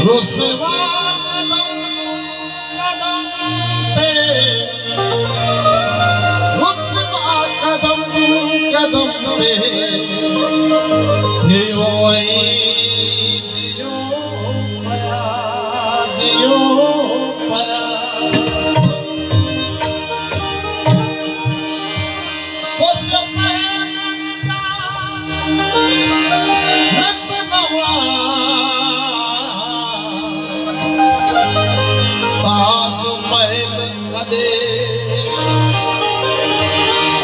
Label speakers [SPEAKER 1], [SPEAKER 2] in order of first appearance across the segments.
[SPEAKER 1] रुसवा कदम कदम पे रुसवा कदम कदम पे दियो दियो पया दियो पया कुछ महंगा रत नवा ताज महल कदे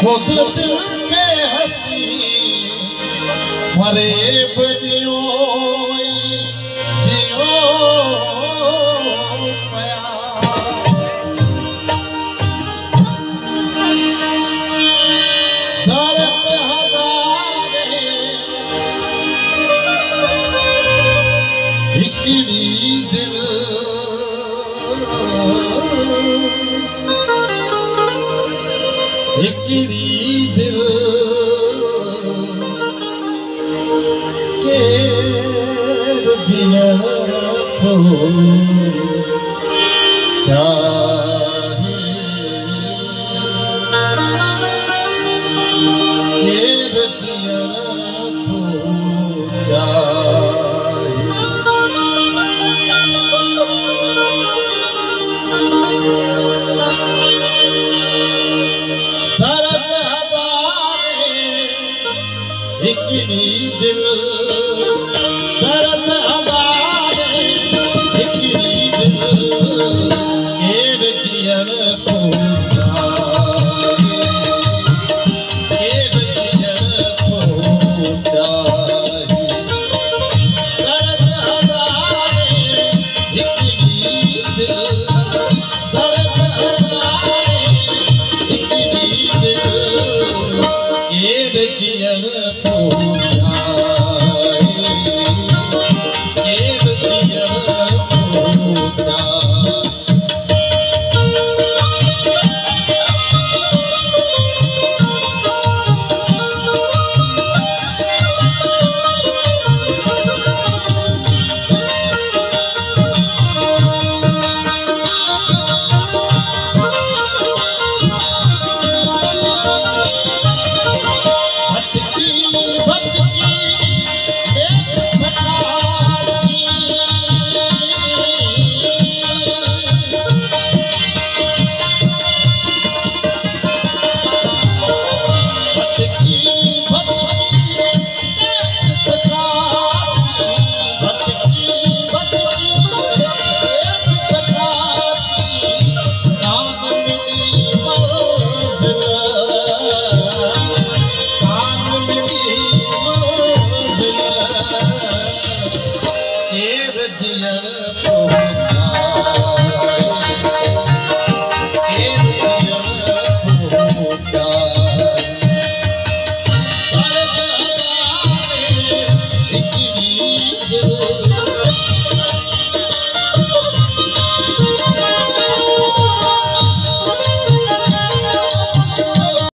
[SPEAKER 1] खुद दिल के हसी फरेब दियो दियो पया दर्द हजारे हिकड़ी दिल हिकड़ी दिल के जिया को चाहे के जिया को चाहे दर्द हजारे हिकड़ी दिल दर्द हजारे